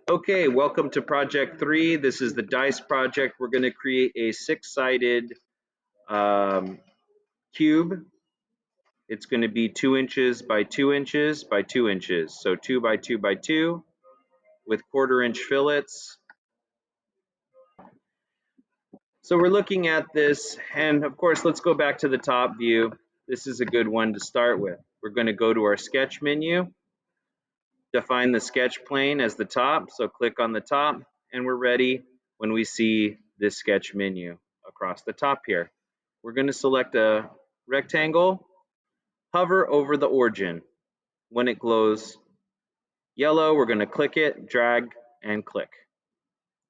Okay, welcome to project 3. This is the dice project. We're going to create a 6-sided cube. It's going to be 2 inches by 2 inches by 2 inches. So 2 by 2 by 2 with 1/4-inch fillets. So we're looking at this, and of course, let's go back to the top view. This is a good one to start with. We're going to go to our sketch menu, define the sketch plane as the top. So click on the top, and we're ready when we see this sketch menu across the top here. We're going to select a rectangle, hover over the origin. When it glows yellow, we're going to click it, drag, and click.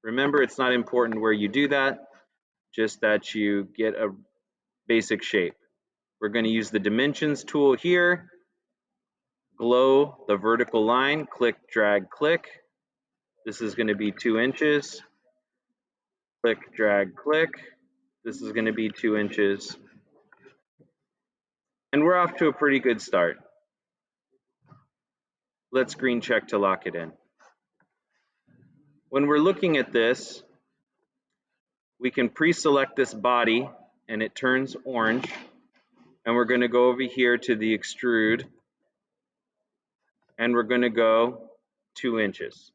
Remember, it's not important where you do that, just that you get a basic shape. We're going to use the dimensions tool here, glow the vertical line, click, drag, click. This is going to be 2 inches. Click, drag, click. This is going to be 2 inches. And we're off to a pretty good start. Let's green check to lock it in. When we're looking at this, we can pre-select this body and it turns orange. And we're going to go over here to the extrude and we're going to go 2 inches.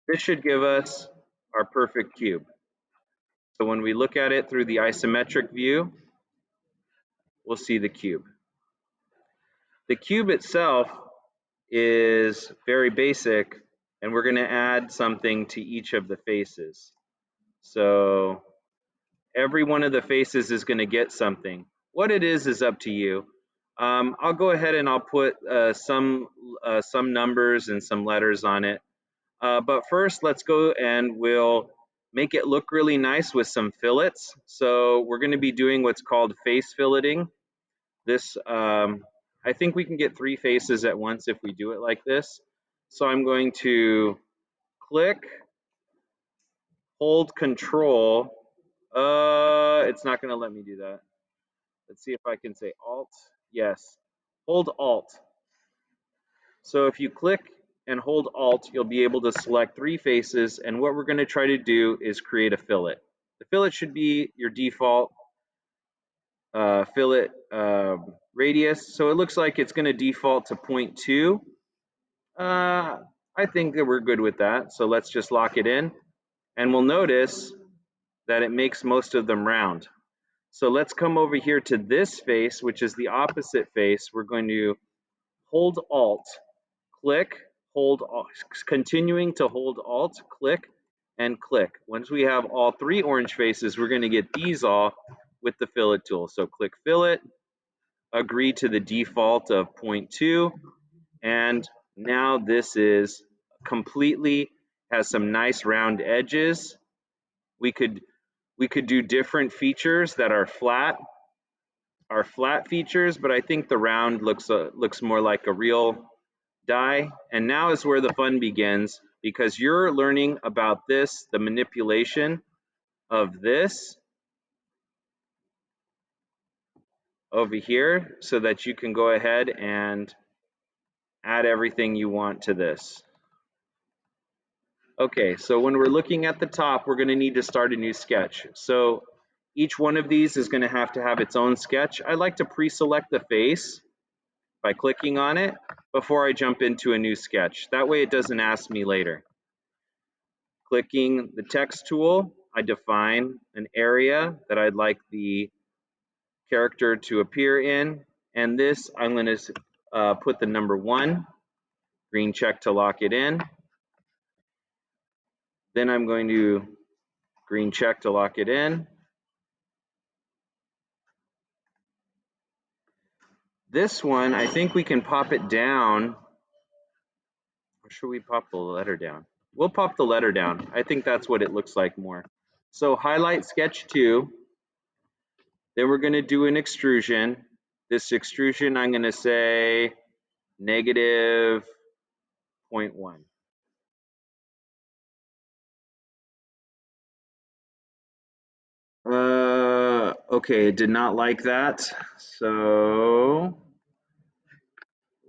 This should give us our perfect cube. So when we look at it through the isometric view, we'll see the cube. The cube itself is very basic, and we're going to add something to each of the faces. So every one of the faces is going to get something. What it is up to you. I'll go ahead and I'll put some numbers and some letters on it. But first, let's go and we'll make it look really nice with some fillets. So we're going to be doing what's called face filleting. This, I think we can get 3 faces at once if we do it like this. So I'm going to click, hold Control. It's not going to let me do that. Let's see if I can say Alt. Yes, hold Alt. So if you click and hold Alt, you'll be able to select 3 faces, and what we're going to try to do is create a fillet. The fillet should be your default fillet radius. So it looks like it's going to default to 0.2. I think that we're good with that. So let's just lock it in, and we'll notice that it makes most of them round. So let's come over here to this face, which is the opposite face. We're going to hold Alt, click, hold Alt, continuing to hold Alt, click, and click. Once we have all 3 orange faces, we're going to get these all with the fillet tool. So click fillet, agree to the default of 0.2, and now this is completely has some nice round edges. We could do different features that are flat features, but I think the round looks more like a real die. And now is where the fun begins, because you're learning about this, the manipulation of this over here, so that you can go ahead and add everything you want to this. Okay, so when we're looking at the top, we're going to need to start a new sketch. So each one of these is going to have its own sketch. I like to pre-select the face by clicking on it before I jump into a new sketch. That way it doesn't ask me later. Clicking the text tool, I define an area that I'd like the character to appear in, and this I'm going to put the number 1, green check to lock it in. Then I'm going to green check to lock it in. This one, I think we can pop it down. Or should we pop the letter down? We'll pop the letter down. I think that's what it looks like more. So highlight sketch 2. Then we're going to do an extrusion. This extrusion, I'm going to say -0.1. Okay, it did not like that. So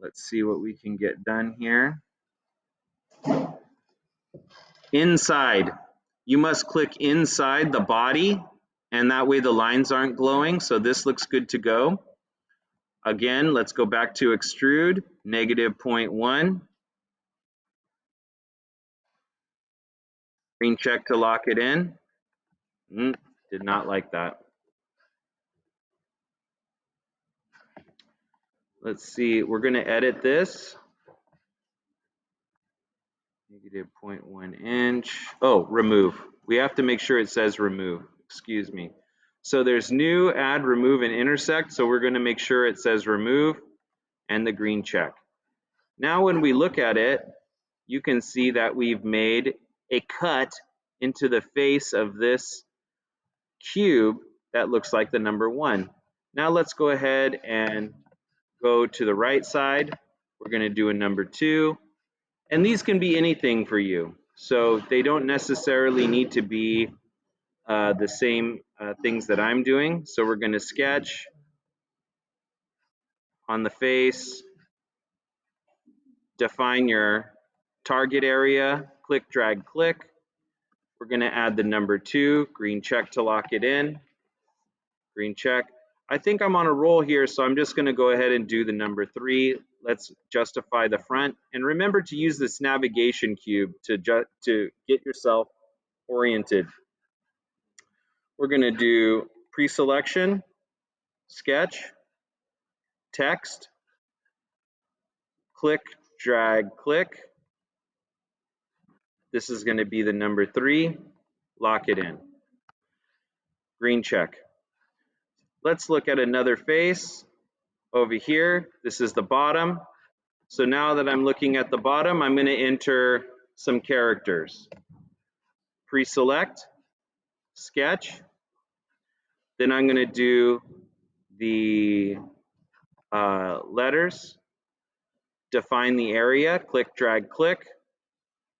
let's see what we can get done here. Inside. You must click inside the body, and that way the lines aren't glowing. So this looks good to go. Again, let's go back to extrude, -0.1. Green check to lock it in. Did not like that. Let's see, we're going to edit this. -0.1 inch. Oh, remove. We have to make sure it says remove. Excuse me. So there's new, add, remove, and intersect. So we're going to make sure it says remove and the green check. Now when we look at it, you can see that we've made a cut into the face of this cube that looks like the number 1. Now let's go ahead and go to the right side. We're going to do a number 2. And these can be anything for you. So they don't necessarily need to be the same things that I'm doing. So we're going to sketch on the face, define your target area, click, drag, click. We're going to add the number 2, green check to lock it in, green check. I think I'm on a roll here, so I'm just going to go ahead and do the number 3. Let's justify the front. And remember to use this navigation cube to get yourself oriented. We're going to do pre-selection, sketch, text, click, drag, click. This is going to be the number 3, lock it in. Green check. Let's look at another face over here. This is the bottom. So now that I'm looking at the bottom, I'm going to enter some characters. Pre-select, sketch. Then I'm going to do the letters, define the area, click, drag, click.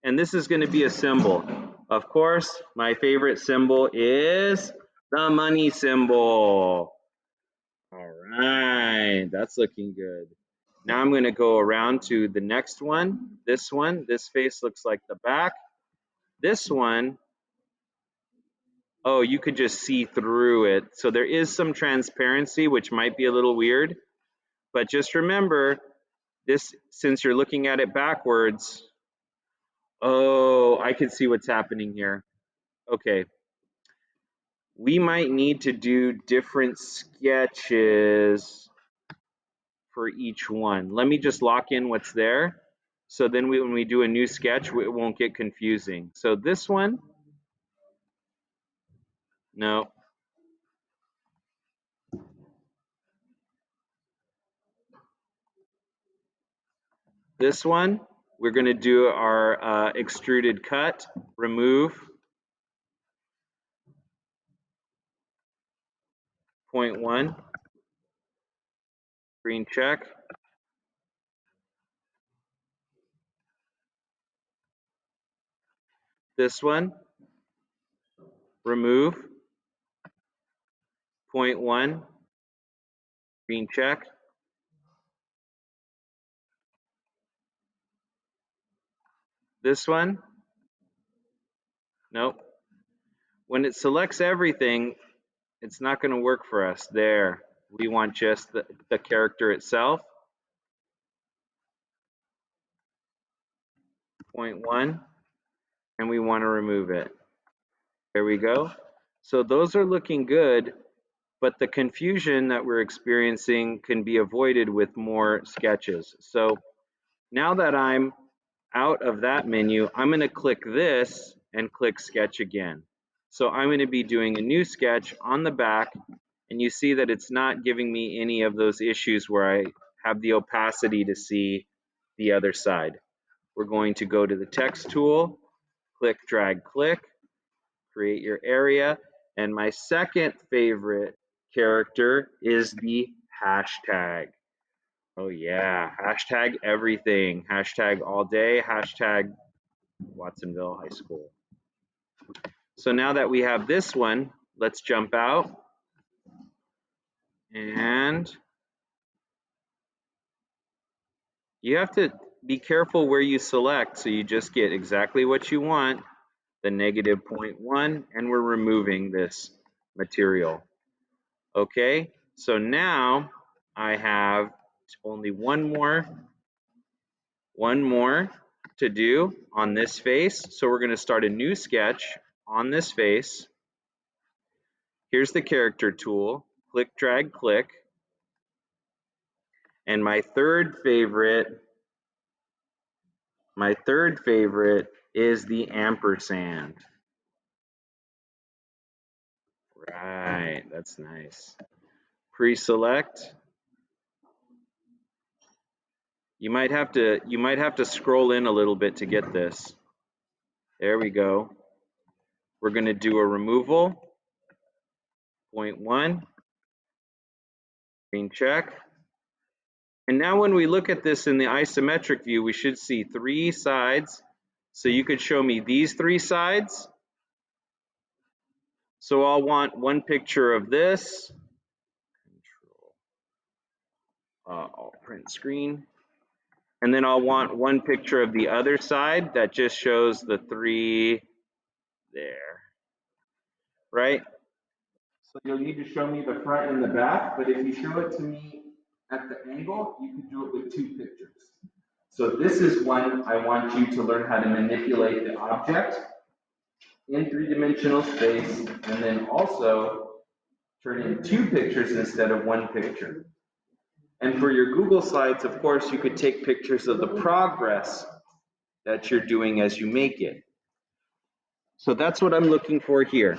And this is going to be a symbol. Of course, my favorite symbol is the money symbol. All right, that's looking good. Now I'm going to go around to the next one. This face looks like the back. This one, oh, you could just see through it. So there is some transparency, which might be a little weird. But just remember, this, since you're looking at it backwards, oh, I can see what's happening here. Okay. We might need to do different sketches for each one. Let me just lock in what's there. So then when we do a new sketch, it won't get confusing. So this one, no. This one, we're going to do our extruded cut, remove, 0.1, green check. This one, remove, 0.1, green check. This one, nope. When it selects everything, it's not going to work for us. There, we want just the character itself. 0.1, and we want to remove it. There we go. So those are looking good, but the confusion that we're experiencing can be avoided with more sketches. So now that I'm out of that menu, I'm going to click this and click sketch again. So I'm going to be doing a new sketch on the back, and you see that it's not giving me any of those issues where I have the opacity to see the other side. We're going to go to the text tool, click, drag, click, create your area. And my second favorite character is the hashtag. Oh yeah, hashtag everything. Hashtag all day, hashtag Watsonville High School. So now that we have this one, let's jump out. And you have to be careful where you select so you just get exactly what you want. the negative 0.1, and we're removing this material. Okay, so now I have only one more to do on this face. So we're going to start a new sketch on this face. Here's the character tool, click, drag, click. And my third favorite is the ampersand. Right, that's nice. Pre-select. You might have to scroll in a little bit to get this. There we go. We're going to do a removal. 0.1. Green check. And now when we look at this in the isometric view, we should see 3 sides. So you could show me these 3 sides. So I'll want one picture of this. I'll print screen. And then I'll want one picture of the other side that just shows the 3 there. Right? So you'll need to show me the front and the back, but if you show it to me at the angle, you can do it with 2 pictures. So this is one I want you to learn how to manipulate the object in 3-dimensional space, and then also turn in 2 pictures instead of 1 picture. And for your Google Slides, of course, you could take pictures of the progress that you're doing as you make it. So that's what I'm looking for here.